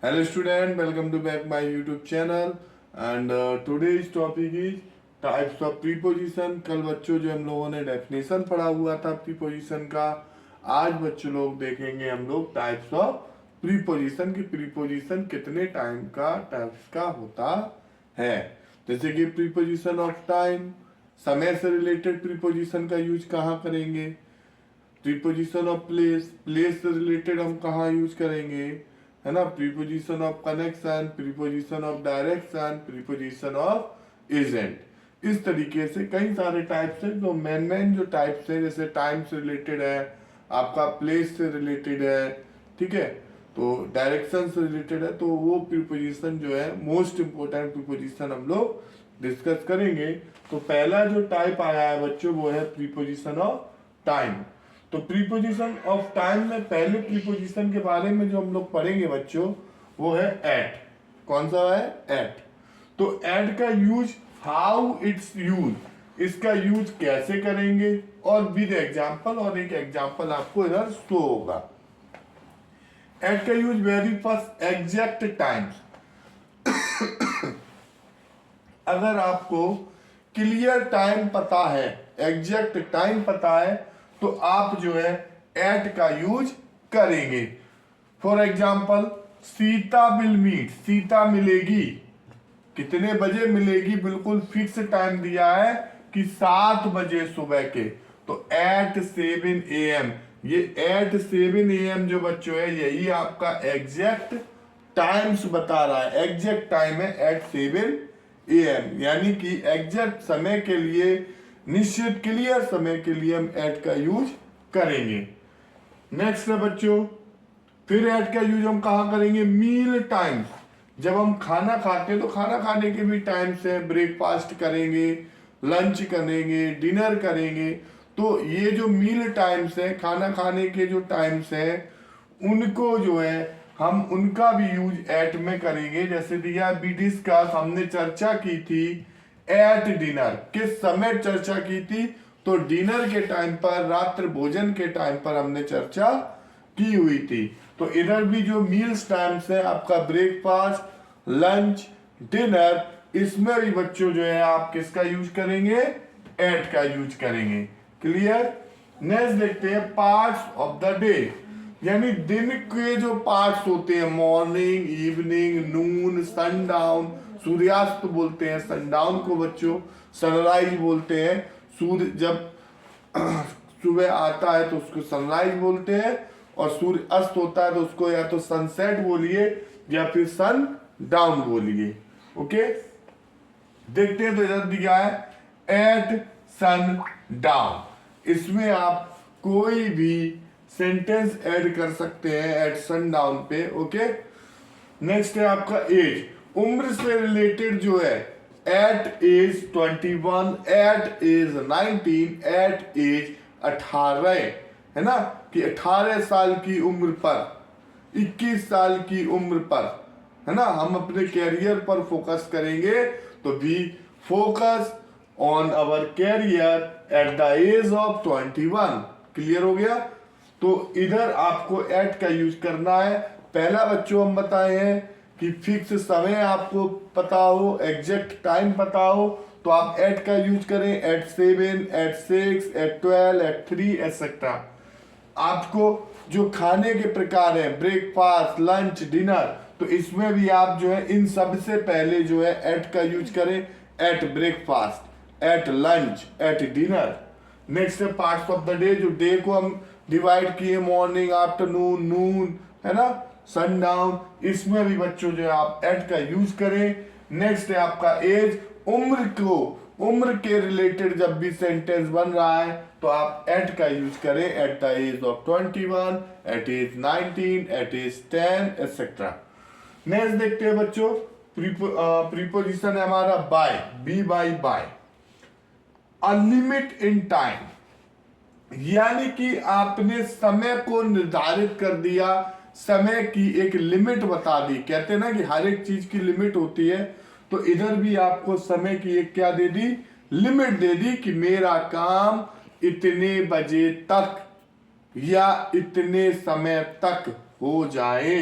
Hello student, welcome to back my YouTube channel and today's topic is types of preposition। कल बच्चों जो हम लोगों ने डेफिनेशन पढ़ा हुआ था प्रीपोजिशन का, आज बच्चों लोग देखेंगे हम लोग टाइप्स ऑफ प्रीपोजिशन की प्रीपोजिशन कितने टाइप्स का होता है। जैसे कि प्रीपोजिशन ऑफ टाइम, समय से रिलेटेड प्रीपोजिशन का यूज कहाँ करेंगे। प्रीपोजिशन ऑफ प्लेस, प्लेस से रिलेटेड हम कहाँ यूज करेंगे, है ना। Preposition of connection, preposition of direction, preposition of agent. इस तरीके से कई सारे टाइप्स हैं। जो मेन जो टाइप्स हैं, जैसे टाइम से रिलेटेड है, आपका प्लेस से रिलेटेड है, ठीक है, तो डायरेक्शन से रिलेटेड है, तो वो प्रीपोजिशन जो है मोस्ट इंपोर्टेंट प्रीपोजिशन हम लोग डिस्कस करेंगे। तो पहला जो टाइप आया है बच्चों वो है प्रीपोजिशन ऑफ टाइम। तो प्रीपोजिशन ऑफ टाइम में पहले प्रीपोजिशन के बारे में जो हम लोग पढ़ेंगे बच्चों वो है एट। कौन सा है? एट। तो एट का यूज, हाउ इट्स यूज, इसका यूज कैसे करेंगे और विद एग्जांपल, और एक एग्जांपल आपको इधर शो होगा। एट का use very first exact times. अगर आपको क्लियर टाइम पता है, एग्जैक्ट टाइम पता है, तो आप जो है एट का यूज करेंगे। For example, Sita will meet, Sita मिलेगी, कितने बजे मिलेगी, बिल्कुल फिक्स टाइम दिया है कि 7 बजे सुबह के, तो एट 7 AM। ये एट 7 AM जो बच्चों है यही आपका एग्जैक्ट टाइम्स बता रहा है। एग्जैक्ट टाइम है एट 7 AM, यानी कि एग्जैक्ट समय के लिए, निश्चित क्लियर समय के लिए हम एट का यूज करेंगे। नेक्स्ट है बच्चों, फिर एट का यूज हम कहा करेंगे? मील टाइम्स। जब हम खाना खाते हैं तो खाना खाने के भी टाइम्स है, ब्रेकफास्ट करेंगे, लंच करेंगे, डिनर करेंगे, तो ये जो मील टाइम्स है, खाना खाने के जो टाइम्स है, उनको जो है हम उनका भी यूज एट में करेंगे। जैसे दिया बी डिस्कस, हमने चर्चा की थी एट डिनर। किस समय चर्चा की थी? तो डिनर के टाइम पर, रात्रि भोजन के टाइम पर हमने चर्चा की हुई थी। तो इधर भी जो मील्स टाइम्स है आपका ब्रेकफास्ट, लंच, डिनर, इसमें भी बच्चों जो है आप किसका यूज करेंगे? एट का यूज करेंगे। क्लियर? नेक्स्ट देखते हैं पार्ट्स ऑफ द डे, यानी दिन के जो पार्ट्स होते हैं, मॉर्निंग, इवनिंग, नून, सनडाउन। सूर्यास्त बोलते हैं सनडाउन को बच्चों, सनराइज बोलते हैं। सूर्य जब सुबह आता है तो उसको सनराइज बोलते हैं, और सूर्य अस्त होता है तो उसको या तो सनसेट बोलिए या फिर सन डाउन बोलिए। ओके, देखते हैं तो इधर दिया है एट सन डाउन। इसमें आप कोई भी सेंटेंस ऐड कर सकते हैं एट सन डाउन पे। ओके, नेक्स्ट है आपका एज। उम्र से रिलेटेड जो है at age 21, at age 19, at age 18, है ना, कि 18 साल की उम्र पर, 21 साल की उम्र पर, है ना, हम अपने कैरियर पर फोकस करेंगे। तो we focus on our career at the age of 21। क्लियर हो गया? तो इधर आपको एट का यूज करना है। पहला बच्चों हम बताए हैं कि फिक्स समय आपको पता हो, एग्जैक्ट टाइम पता हो, तो आप एट का यूज करें। At 7, at 6, at 12, at 3 etcetera. आपको जो खाने के प्रकार है, ब्रेकफास्ट, लंच, डिनर, तो इसमें भी आप जो है इन सबसे पहले जो है एट का यूज करें। At breakfast, at lunch, at dinner. Next है पार्ट्स ऑफ द डे, जो डे को हम डिवाइड किए, मॉर्निंग, आफ्टरनून, नून, है ना, सनडाउन। इसमें भी बच्चों जो है आप एट का यूज करें। नेक्स्ट है आपका एज। उम्र को, उम्र के रिलेटेड जब भी सेंटेंस बन रहा है तो आप एट का यूज करें। At the age of 21, at age 19, at age 10 etcetera. Next देखते हैं बच्चों, प्रीपोजिशन है हमारा by, B by by. A limit in time, यानी कि आपने समय को निर्धारित कर दिया, समय की एक लिमिट बता दी। कहते हैं ना कि हर एक चीज की लिमिट होती है, तो इधर भी आपको समय की एक क्या दे दी? लिमिट दे दी कि मेरा काम इतने बजे तक या इतने समय तक हो जाए।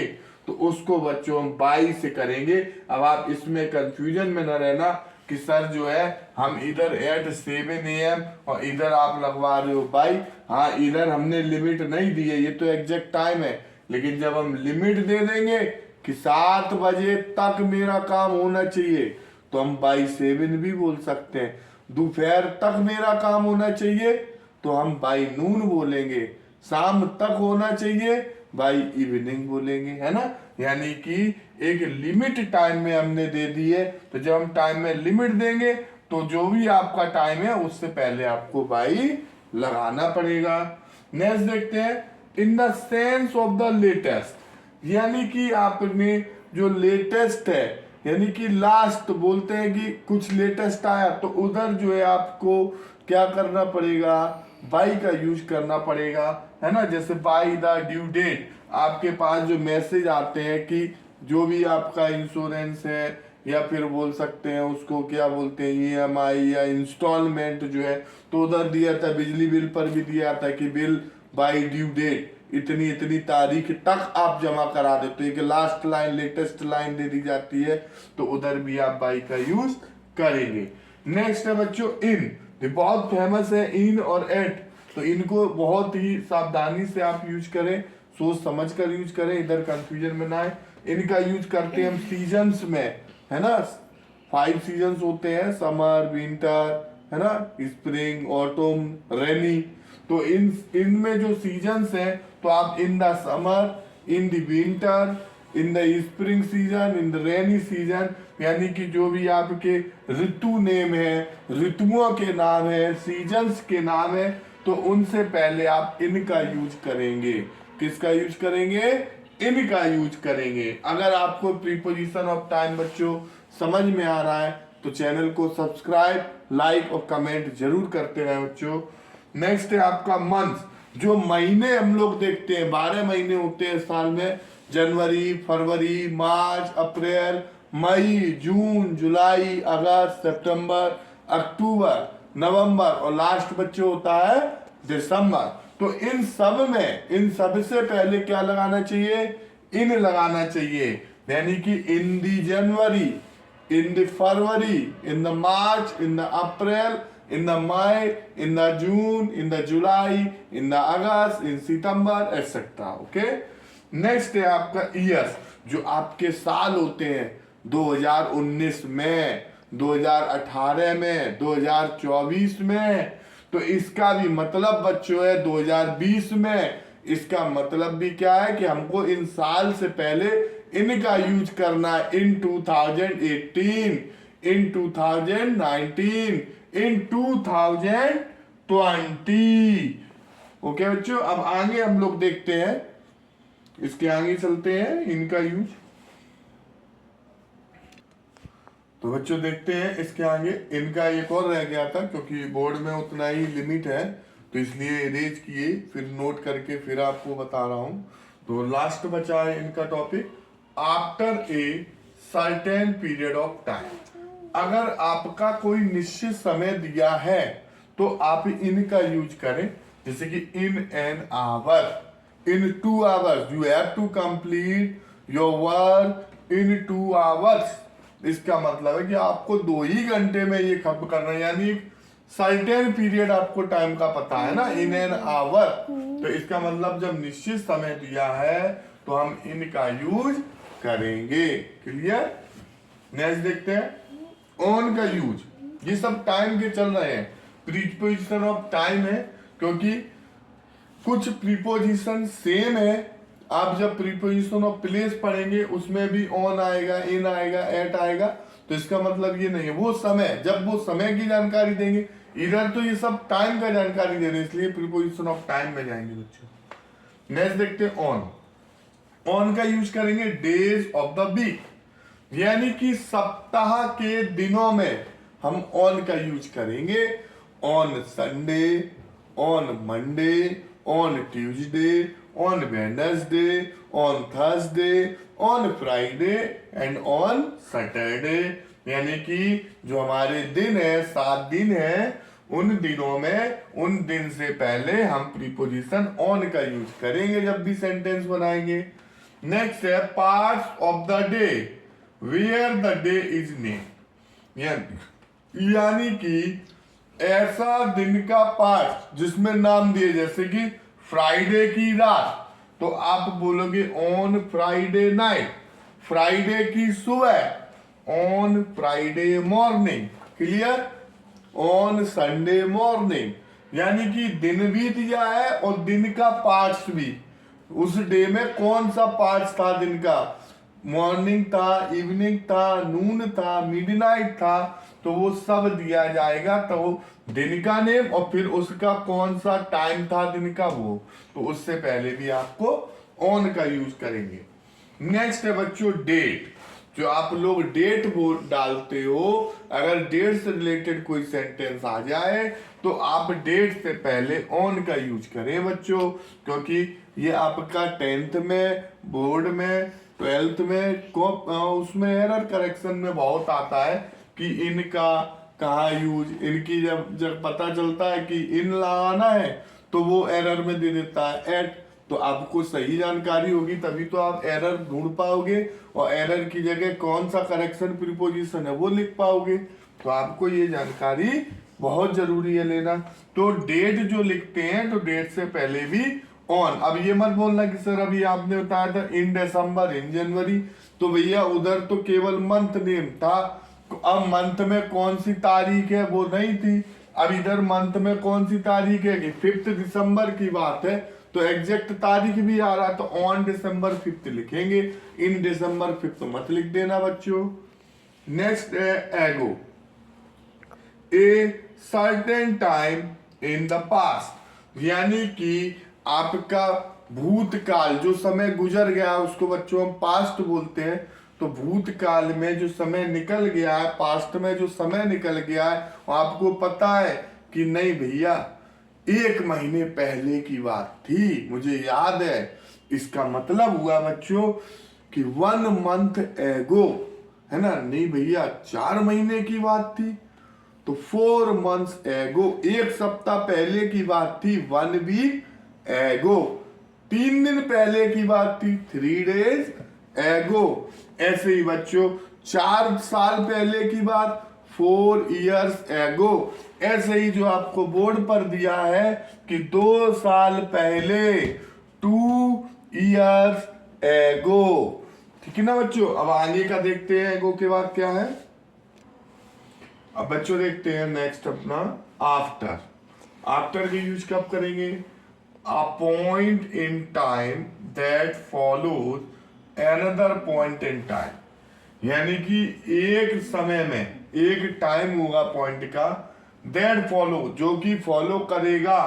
तो उसको बच्चों हम बाई से करेंगे। अब आप इसमें कंफ्यूजन में न रहना कि सर जो है हम इधर एट 7 AM और इधर आप लगवा रहे हो बाई। हाँ, इधर हमने लिमिट नहीं दी है, ये तो एग्जैक्ट टाइम है, लेकिन जब हम लिमिट दे देंगे कि 7 बजे तक मेरा काम होना चाहिए, तो हम बाई 7 भी बोल सकते हैं। दोपहर तक मेरा काम होना चाहिए तो हम बाई नून बोलेंगे। शाम तक होना चाहिए बाई इवनिंग बोलेंगे, है ना। यानी कि एक लिमिट टाइम में हमने दे दी है, तो जब हम टाइम में लिमिट देंगे तो जो भी आपका टाइम है उससे पहले आपको बाई लगाना पड़ेगा। नेक्स्ट देखते हैं, in the sense of the latest, यानी कि आपने जो लेटेस्ट है, यानी कि लास्ट बोलते हैं कि कुछ लेटेस्ट आया, तो उधर जो है आपको क्या करना पड़ेगा, बाई का यूज करना पड़ेगा, है ना। जैसे बाई द ड्यू डेट, आपके पास जो मैसेज आते हैं कि जो भी आपका इंश्योरेंस है, या फिर बोल सकते हैं उसको क्या बोलते हैं, EMI या इंस्टॉलमेंट जो है, तो उधर दिया था, बिजली बिल पर भी दिया था कि बिल बाई ड्यू डेट इतनी इतनी तारीख तक आप जमा करा देते हैं, कि लास्ट लाइन लेटेस्ट लाइन दे दी जाती है, तो उधर भी आप बाई का यूज करेंगे। नेक्स्ट है बच्चों इन, ये बहुत फेमस है इन और एट, तो इनको बहुत ही सावधानी से आप यूज करें, सोच समझ कर यूज करें, इधर कंफ्यूजन में ना आए। इनका यूज करते हैं हम सीजन्स में, है ना। 5 सीजन्स होते हैं, समर, विंटर, है ना, स्प्रिंग, ऑटम, रेनी। तो इनमें जो सीजन्स हैं, तो आप in the summer, in the winter, in the spring season, in the rainy season, यानी कि जो भी आपके ऋतु नेम है, ऋतुओं के नाम है, सीजन्स के नाम है, तो उनसे पहले आप इनका यूज करेंगे। किसका यूज करेंगे, इनका यूज करेंगे। अगर आपको प्रीपोजिशन ऑफ टाइम बच्चों समझ में आ रहा है तो चैनल को सब्सक्राइब, लाइक और कमेंट जरूर करते रहे बच्चों। नेक्स्ट है आपका मंथ, जो महीने हम लोग देखते हैं, 12 महीने होते हैं साल में, जनवरी, फरवरी, मार्च, अप्रैल, मई, जून, जुलाई, अगस्त, सितंबर, अक्टूबर, नवंबर और लास्ट बच्चों होता है दिसंबर। तो इन सब में, इन सब से पहले क्या लगाना चाहिए, इन लगाना चाहिए, यानी कि in the January, in the February, in the March, in the April, in the May, in the June, in the July, in the August, in September etcetera. Okay. Next है आपका ईयर्स, जो आपके साल होते हैं, 2019 में, 2018 में, 2024 में, तो इसका भी मतलब बच्चों है 2020 में। इसका मतलब भी क्या है कि हमको इन साल से पहले इनका यूज करना है, इन 2018, इन 2019, इन 2020। ओके बच्चों, अब आगे हम लोग देखते हैं, इसके आगे चलते हैं इनका यूज। तो बच्चों देखते हैं इसके आगे, इनका एक और रह गया था, क्योंकि बोर्ड में उतना ही लिमिट है, तो इसलिए इरेज किए, फिर नोट करके फिर आपको बता रहा हूं। तो लास्ट बचा है इनका topic, after a certain period of time. अगर आपका कोई निश्चित समय दिया है तो आप इनका यूज करें, जैसे कि in an hour, in 2 hours, you have to complete your work in 2 hours. इसका मतलब है कि आपको 2 ही घंटे में ये खत्म करना है, यानी सर्टेन पीरियड आपको टाइम का पता है ना, इन एन आवर। तो इसका मतलब जब निश्चित समय दिया है तो हम इनका यूज करेंगे। क्लियर। नेक्स्ट देखते हैं, ऑन का यूज, ये सब टाइम के चल रहे हैं, प्रीपोजिशन ऑफ टाइम है, क्योंकि कुछ प्रीपोजिशन सेम है। आप जब प्रीपोजिशन ऑफ प्लेस पढ़ेंगे उसमें भी ऑन आएगा, इन आएगा, एट आएगा, तो इसका मतलब ये नहीं है वो समय, जब वो समय की जानकारी देंगे, इधर तो ये सब टाइम का जानकारी दे रहे हैं, इसलिए प्रीपोजिशन ऑफ टाइम में जाएंगे बच्चों। नेक्स्ट देखते हैं ऑन। ऑन का यूज करेंगे डेज ऑफ द वीक, यानी कि सप्ताह के दिनों में हम ऑन का यूज करेंगे। On Sunday, on Monday, on Tuesday, on Wednesday, on Thursday, on Friday and on Saturday, यानी कि जो हमारे दिन है, 7 दिन है, उन दिनों में, उन दिन से पहले हम प्रीपोजिशन ऑन का यूज करेंगे जब भी सेंटेंस बनाएंगे। नेक्स्ट है parts of the day where the day is name, यानी कि ऐसा दिन का पार्ट जिसमें नाम दिए, जैसे कि फ्राइडे की रात तो आप बोलोगे ऑन फ्राइडे नाइट, फ्राइडे की सुबह on Friday morning, clear, on Sunday morning, यानी कि दिन बीत जाए और दिन का पार्ट्स भी, उस डे में कौन सा पार्ट्स था दिन का, मॉर्निंग था, इवनिंग था, नून था, मिडनाइट था, तो वो सब दिया जाएगा। तो दिन का नेम और फिर उसका कौन सा टाइम था दिन का वो, तो उससे पहले भी आपको ऑन का यूज करेंगे। नेक्स्ट है बच्चों डेट, जो आप लोग डेट डालते हो, अगर डेट से रिलेटेड कोई सेंटेंस आ जाए तो आप डेट से पहले ऑन का यूज करें बच्चों, क्योंकि ये आपका 10th में, बोर्ड में, 12th में उसमें एरर करेक्शन में बहुत आता है कि इनका कहाँ यूज, इनकी जब पता चलता है कि इन लगाना है तो वो एरर में दे देता है एट, तो आपको सही जानकारी होगी तभी तो आप एरर ढूंढ पाओगे और एरर की जगह कौन सा करेक्शन प्रीपोजिशन है वो लिख पाओगे। तो आपको ये जानकारी बहुत जरूरी है लेना। तो डेट जो लिखते हैं तो डेट से पहले भी ऑन। अब ये मत बोलना कि सर अभी आपने बताया था इन दिसंबर, इन जनवरी, तो भैया उधर तो केवल मंथ नेम था, अब मंथ में कौन सी तारीख है वो नहीं थी। अब इधर मंथ में कौन सी तारीख है कि 5 दिसंबर की बात है, तो एग्जैक्ट तारीख भी आ रहा है तो ऑन दिसंबर 5 लिखेंगे, इन दिसंबर 5 मत लिख देना बच्चों। नेक्स्ट है एगो, a certain time in the past, यानी कि आपका भूतकाल जो समय गुजर गया उसको बच्चों हम पास्ट बोलते हैं। तो भूतकाल में जो समय निकल गया है, पास्ट में जो समय निकल गया है, आपको पता है कि नहीं भैया 1 महीने पहले की बात थी, मुझे याद है, इसका मतलब हुआ बच्चों कि 1 मंथ एगो, है ना, नहीं भैया 4 महीने की बात थी तो 4 मंथ्स एगो, 1 सप्ताह पहले की बात थी 1 वीक एगो, 3 दिन पहले की बात थी 3 डेज एगो। ऐसे ही बच्चों 4 साल पहले की बात 4 इयर्स एगो। ऐसे ही जो आपको बोर्ड पर दिया है कि 2 साल पहले 2 इयर्स एगो, ठीक है ना बच्चों। अब आगे का देखते हैं एगो के बाद क्या है। अब बच्चों देखते हैं नेक्स्ट अपना आफ्टर। आफ्टर की यूज कब करेंगे, a point in time that follows another point in time, यानी कि एक समय में एक टाइम होगा पॉइंट का, दैट फॉलो जो कि फॉलो करेगा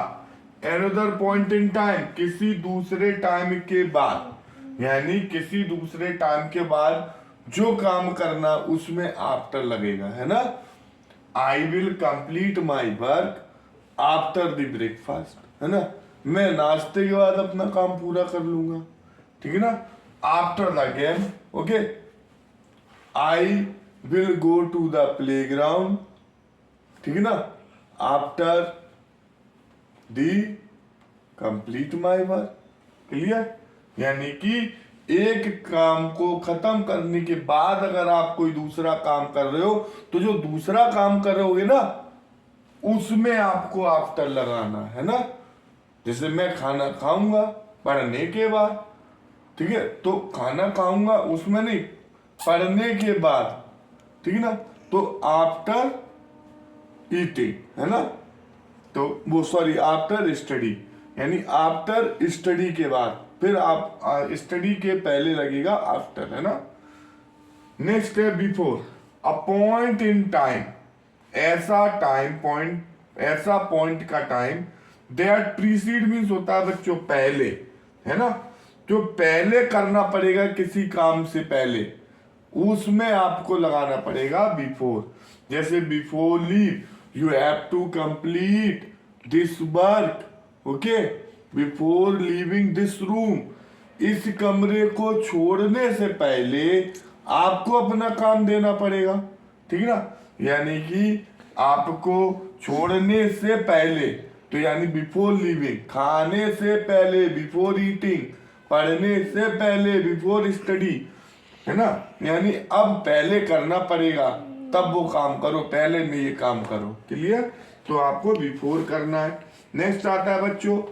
अनदर पॉइंट इन टाइम किसी दूसरे टाइम के बाद, यानी किसी दूसरे टाइम के बाद जो काम करना उसमें आफ्टर लगेगा, है ना। I will complete my work after the breakfast, है ना, मैं नाश्ते के बाद अपना काम पूरा कर लूंगा, ठीक है ना। After the game, okay, I will go to the playground, ठीक है ना, after the complete my work, clear. यानी कि एक काम को खत्म करने के बाद अगर आप कोई दूसरा काम कर रहे हो तो जो दूसरा काम कर रहे होगे ना उसमें आपको आफ्टर लगाना है ना। जैसे मैं खाना खाऊंगा पढ़ने के बाद, ठीक है, तो खाना खाऊंगा उसमें नहीं, पढ़ने के बाद, ठीक है ना, तो आफ्टर ईटिंग, है ना, तो वो सॉरी आफ्टर स्टडी, यानी आफ्टर स्टडी के बाद, फिर आप स्टडी के पहले लगेगा आफ्टर, है ना। नेक्स्ट है before, a point in time, ऐसा टाइम पॉइंट, ऐसा पॉइंट का टाइम दैट प्रीसीड मीन्स होता है बच्चों पहले, है ना, जो पहले करना पड़ेगा किसी काम से पहले उसमें आपको लगाना पड़ेगा बिफोर। जैसे before leave you have to complete this work, okay, before leaving this room, इस कमरे को छोड़ने से पहले आपको अपना काम देना पड़ेगा, ठीक है ना, यानी कि आपको छोड़ने से पहले, तो यानी बिफोर लीविंग, खाने से पहले बिफोर ईटिंग, पढ़ने से पहले, बिफोर स्टडी, है ना, यानी अब पहले करना पड़ेगा, तब वो काम करो, पहले में ये काम करो। क्लियर? तो आपको बिफोर करना है। नेक्स्ट आता है बच्चों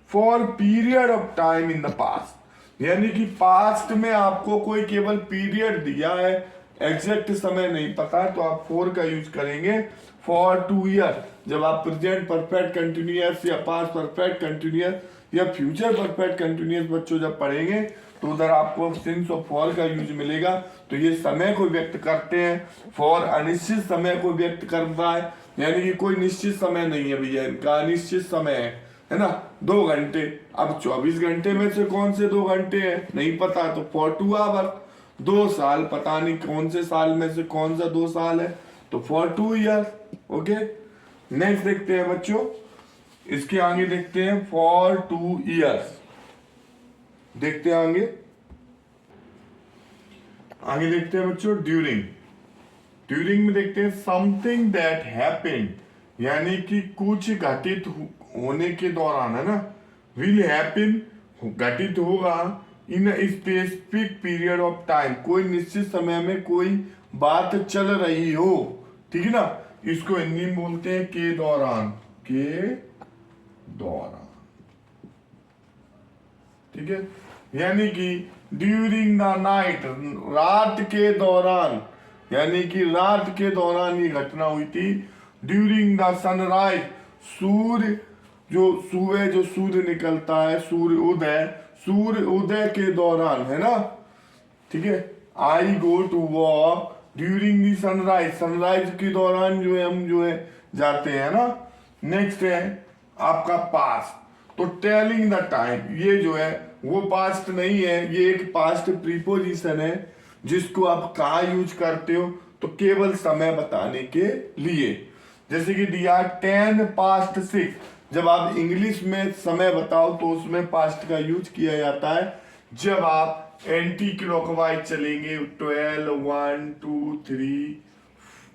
for period of time in the past, यानी कि पास्ट में आपको कोई केवल पीरियड दिया है, एग्जैक्ट समय नहीं पता है, तो आप फॉर का यूज करेंगे। फॉर 2 ईयर, जब आप प्रेजेंट परफेक्ट कंटिन्यूअस या पास्ट परफेक्ट कंटिन्यूअस या फ्यूचर परफेक्ट कंटिन्यूअस बच्चों जब पढ़ेंगे तो उधर आपको सिंस और फॉर का यूज मिलेगा। तो ये समय को व्यक्त करते हैं। फॉर अनिश्चित समय को व्यक्त करता है, यानी कि कोई निश्चित समय नहीं है भैया, इनका अनिश्चित समय है ना, 2 घंटे। अब 24 घंटे में से कौन से 2 घंटे हैं नहीं पता, तो फॉर 2 आवर। 2 साल, पता नहीं कौन से साल में से कौन सा 2 साल है, तो फॉर 2 ईयर। ओके, नेक्स्ट देखते हैं बच्चों, इसके आगे देखते हैं फॉर 2 ईयर्स। देखते हैं आगे देखते हैं बच्चों ड्यूरिंग में देखते हैं समथिंग दैट हैपेंड, यानी कि कुछ घटित होने के दौरान, है ना, विल हैपन, घटित होगा, in specific period of time, कोई निश्चित समय में कोई बात चल रही हो, ठीक है ना, इसको हिंदी में बोलते हैं के दौरान, ठीक है, यानी कि ड्यूरिंग द नाइट, रात के दौरान, यानी कि रात के दौरान ये घटना हुई थी। ड्यूरिंग द सनराइज, सूर्य जो सुबह जो सूर्य निकलता है, सूर्य उदय के दौरान, है ना, ठीक है। I go to walk during the sunrise, sunrise के दौरान जो है हम जो है जाते हैं ना। नेक्स्ट है आपका पास्ट, तो टेलिंग द टाइम, ये जो है वो पास्ट नहीं है, ये एक पास्ट प्रीपोजिशन है जिसको आप कहाँ यूज करते हो, तो केवल समय बताने के लिए। जैसे कि दिया 10 past 6, जब आप इंग्लिश में समय बताओ तो उसमें पास्ट का यूज किया जाता है। जब आप एंटी क्लॉकवाइज चलेंगे, 12 1 2 3,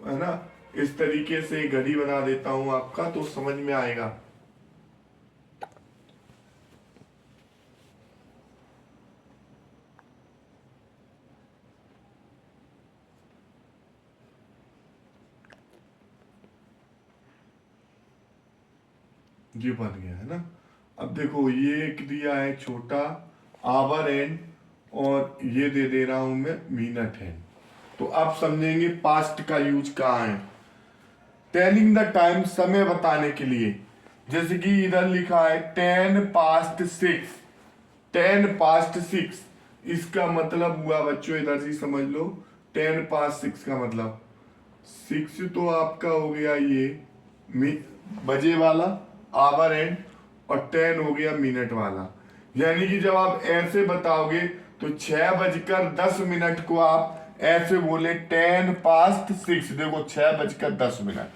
है ना, इस तरीके से घड़ी बना देता हूं आपका, तो समझ में आएगा। ये बन गया है ना। अब देखो ये एक दिया है छोटा आवर एंड, और ये दे दे रहा हूं मैं मिनट है। तो आप समझेंगे पास्ट का यूज कहाँ है। टेलिंग द टाइम, समय बताने के लिए, जैसे कि इधर लिखा है 10 past 6, 10 past 6, इसका मतलब हुआ बच्चों, इधर से समझ लो, 10 past 6 का मतलब 6 तो आपका हो गया ये बजे वाला आवर एंड, और 10 हो गया मिनट वाला। यानी कि जब आप ऐसे बताओगे तो 6:10 को आप ऐसे बोले 10 past 6, देखो 6:10,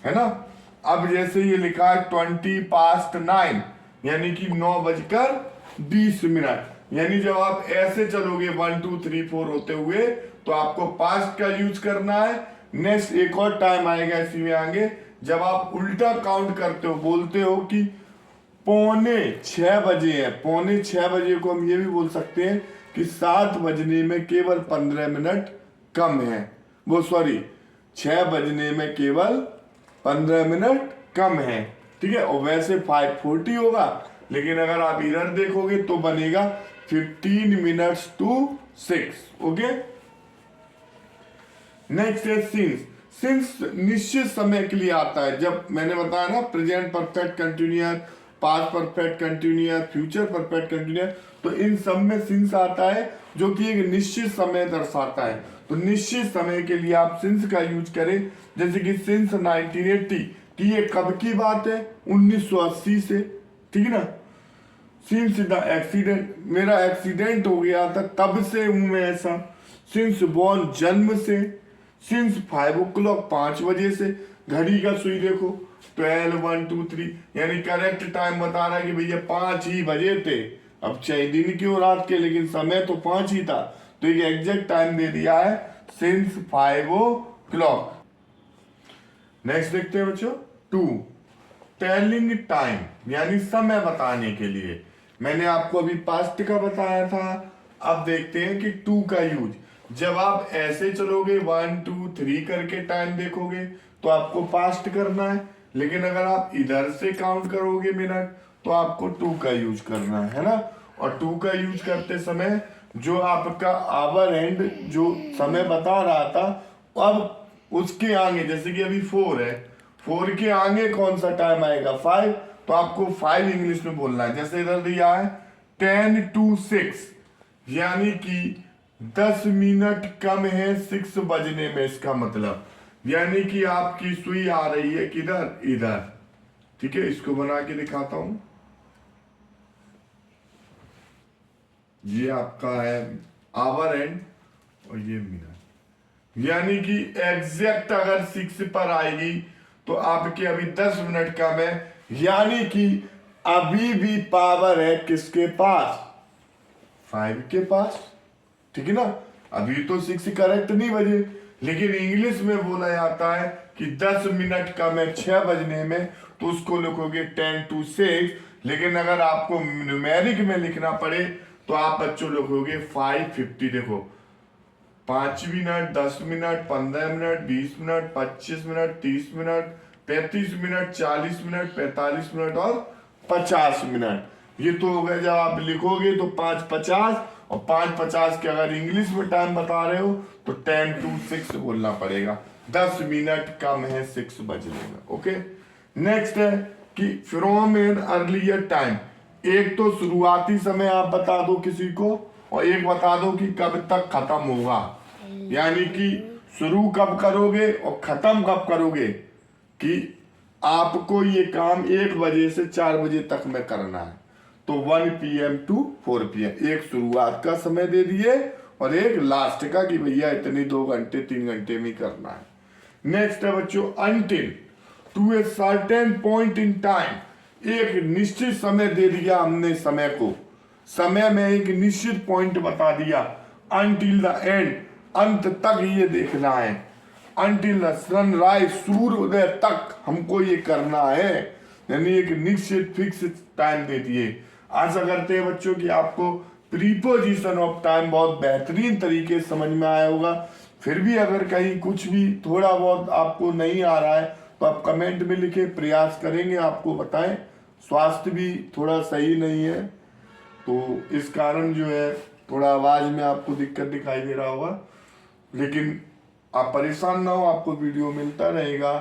है ना। अब जैसे ये लिखा है 20 past 9, यानी कि 9:20, यानी जब आप ऐसे चलोगे 1 2 3 4 होते हुए, तो आपको पास्ट का यूज करना है। नेक्स्ट एक और टाइम आएगा इसी में आगे, जब आप उल्टा काउंट करते हो, बोलते हो कि 5:45 बजे है, 5:45 बजे को हम ये भी बोल सकते हैं कि 7 बजने में केवल 15 मिनट कम है, वो सॉरी 6 बजने में केवल 15 मिनट कम है, ठीक है। और वैसे 5:40 होगा, लेकिन अगर आप इधर देखोगे तो बनेगा 15 minutes to 6। ओके, नेक्स्ट है सिंस निश्चित समय के लिए आता है। जब मैंने बताया ना present perfect continuous, past perfect continuous, future perfect continuous, तो इन सब में सिंस आता है जो कि एक निश्चित समय दर्शाता है। तो निश्चित समय के लिए आप सिंस का यूज करें, जैसे कि सिंस 1980, कि ये कब की बात है, 1980 से, ठीक है ना। सिंस द एक्सीडेंट, मेरा एक्सीडेंट हो गया था तब से हूं मैं ऐसा। सिंस बॉर्न, जन्म से। सिंस 5 o'clock, 5 बजे से। घड़ी का सुई देखो 12 1 2 3, यानी करेक्ट टाइम बता रहा है कि भैया 5 ही बजे थे। अब चाहे दिन की हो रात के, लेकिन समय तो 5 ही था, तो एक एग्जैक्ट टाइम दे दिया है सिंस 5 o'clock। नेक्स्ट देखते हैं बच्चों 2, टेलिंग टाइम, यानी समय बताने के लिए। मैंने आपको अभी पास्ट का बताया था। अब देखते हैं कि टू का यूज। जब आप ऐसे चलोगे 1 2 3 करके टाइम देखोगे तो आपको पास्ट करना है, लेकिन अगर आप इधर से काउंट करोगे मिनट तो आपको टू का यूज करना है ना। और टू का यूज करते समय जो आपका आवर एंड जो समय बता रहा था, अब उसके आगे जैसे कि अभी 4 है, 4 के आगे कौन सा टाइम आएगा 5, तो आपको 5 इंग्लिश में बोलना है। जैसे इधर दिया है 10 to 6, यानी कि 10 मिनट कम है 6 बजने में, इसका मतलब यानी कि आपकी सुई आ रही है किधर, इधर। ठीक है, इसको बना के दिखाता हूं। ये आपका है आवर एंड और ये मिनट, यानी कि एग्जैक्ट अगर 6 पर आएगी तो आपके अभी 10 मिनट कम है, यानी कि अभी भी पावर है किसके पास, 5 के पास। ठीक है ना, अभी तो 6 करेक्ट नहीं बजे, लेकिन इंग्लिश में बोला जाता है कि 10 मिनट कम है 6 बजने में, तो उसको लिखोगे 10 to 6। लेकिन अगर आपको न्यूमेरिक में लिखना पड़े तो आप बच्चों लिखोगे 5:50। देखो 5 minute, 10 minute, 15 minute, 20 minute, 25 minute, 30 minute, 35 minute, 40 minute, 45 minute और 50 मिनट। ये तो हो गया जब आप लिखोगे तो 5:50, और 5:50 के अगर इंग्लिश में टाइम बता रहे हो तो 10 to 6 बोलना पड़ेगा। 10 मिनट कम है 6 बजने में। ओके, नेक्स्ट है कि फ्रॉम एन अर्लियर टाइम। एक तो शुरुआती समय आप बता दो किसी को, और एक बता दो कि कब तक खत्म होगा, यानी कि शुरू कब करोगे और खत्म कब करोगे, कि आपको ये काम 1 बजे से 4 बजे तक में करना है। तो 1 PM to 4 PM, एक शुरुआत का समय दे दिए और एक लास्ट का कि भैया इतने 2 घंटे 3 घंटे में करना है। नेक्स्ट है बच्चों until, to a certain point in time. एक निश्चित समय दे दिया हमने समय को, समय में एक निश्चित पॉइंट बता दिया। अनटिल द एंड, अंत तक ये देखना है। अनटिल द सनराइज, सूर्योदय तक हमको ये करना है, यानी एक निश्चित फिक्स टाइम दे दिए। आशा करते हैं बच्चों कि आपको प्रीपोजिशन ऑफ टाइम बहुत बेहतरीन तरीके से समझ में आया होगा। फिर भी अगर कहीं कुछ भी थोड़ा बहुत आपको नहीं आ रहा है तो आप कमेंट में लिखे, प्रयास करेंगे आपको बताएं। स्वास्थ्य भी थोड़ा सही नहीं है तो इस कारण जो है थोड़ा आवाज में आपको दिक्कत दिखाई दे रहा होगा, लेकिन आप परेशान ना हो, आपको वीडियो मिलता रहेगा।